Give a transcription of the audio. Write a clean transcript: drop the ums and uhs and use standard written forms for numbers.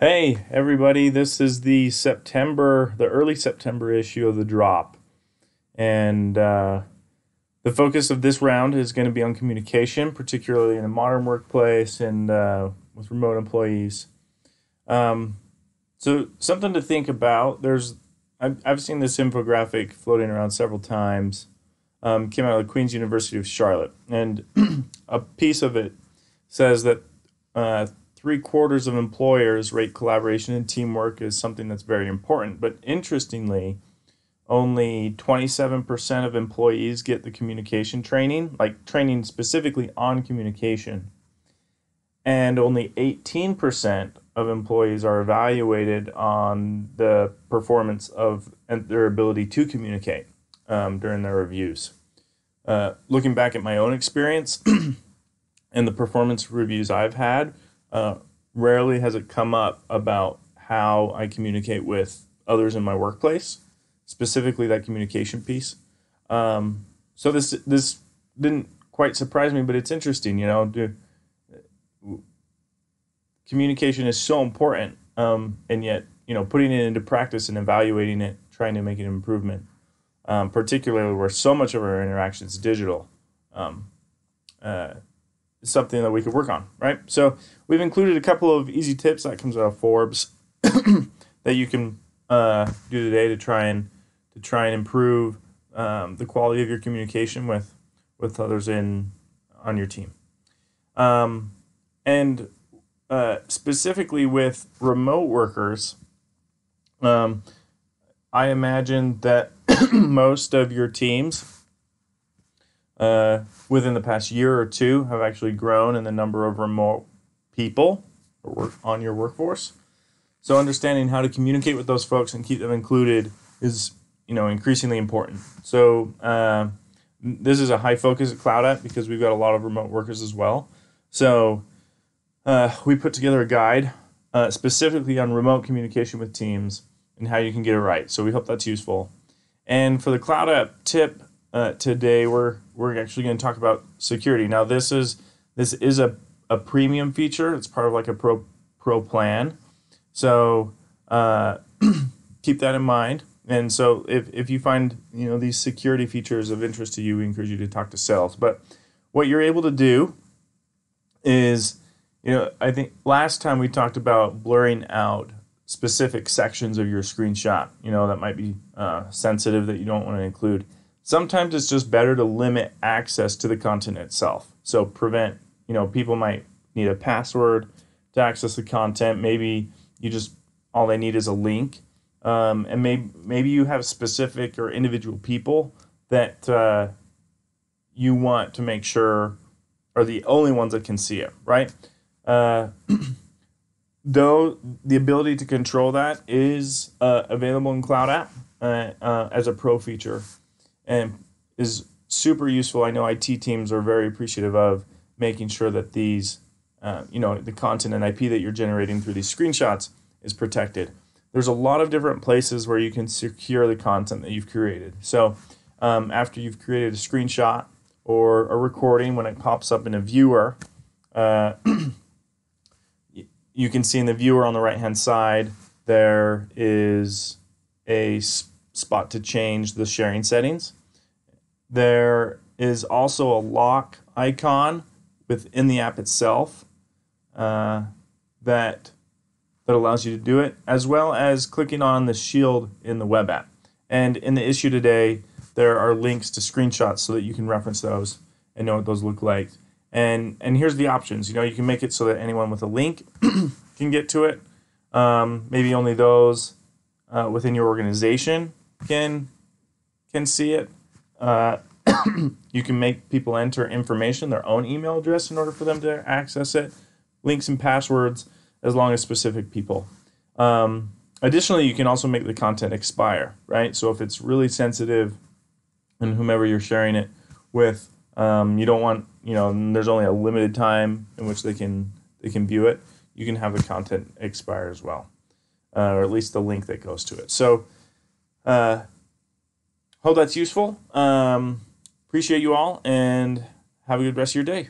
Hey, everybody, this is the early September issue of The Drop. And the focus of this round is going to be on communication, particularly in a modern workplace and with remote employees. Um, so, something to think about. I've seen this infographic floating around several times. Came out of the Queen's University of Charlotte. And a piece of it says that uh, three-quarters of employers rate collaboration and teamwork as something that's very important. But interestingly, only 27% of employees get the communication training, like training specifically on communication. And only 18% of employees are evaluated on the performance of and their ability to communicate during their reviews. Looking back at my own experience and the performance reviews I've had, uh, rarely has it come up about how I communicate with others in my workplace, specifically that communication piece. So this didn't quite surprise me, but it's interesting. Communication is so important, and yet putting it into practice and evaluating it, trying to make an improvement, particularly where so much of our interaction is digital. Um, uh, is something that we could work on, right? So we've included a couple of easy tips that comes out of Forbes that you can do today to try and improve the quality of your communication with others in on your team, and specifically with remote workers. Um, I imagine that most of your teams within the past year or two have actually grown in the number of remote people or work on your workforce. So understanding how to communicate with those folks and keep them included is increasingly important. So this is a high focus at Cloud App because we've got a lot of remote workers as well. So we put together a guide specifically on remote communication with teams and how you can get it right. So we hope that's useful. And for the Cloud App tip today, we're actually going to talk about security. Now this is a premium feature. It's part of like a pro plan. So keep that in mind. And so if you find these security features of interest to you, we encourage you to talk to sales. But what you're able to do is, I think last time we talked about blurring out specific sections of your screenshot, that might be sensitive that you don't want to include. Sometimes it's just better to limit access to the content itself. So prevent, people might need a password to access the content. Maybe all they need is a link. And maybe you have specific or individual people that you want to make sure are the only ones that can see it, right? Uh, though the ability to control that is available in Cloud App as a pro feature and is super useful. I know IT teams are very appreciative of making sure that these, the content and IP that you're generating through these screenshots is protected. There's a lot of different places where you can secure the content that you've created. So after you've created a screenshot or a recording, when it pops up in a viewer, uh, you can see in the viewer on the right-hand side, there is a spot to change the sharing settings. There is also a lock icon within the app itself that allows you to do it, as well as clicking on the shield in the web app. And in the issue today, there are links to screenshots so that you can reference those and know what those look like. And here's the options. You can make it so that anyone with a link can get to it. Maybe only those within your organization can see it. You can make people enter information, their own email address, in order for them to access it. Links and passwords, as long as specific people. Additionally, you can also make the content expire, right? So if it's really sensitive and whomever you're sharing it with, you don't want, there's only a limited time in which they can view it. You can have the content expire as well, or at least the link that goes to it. So hope that's useful. Appreciate you all, and have a good rest of your day.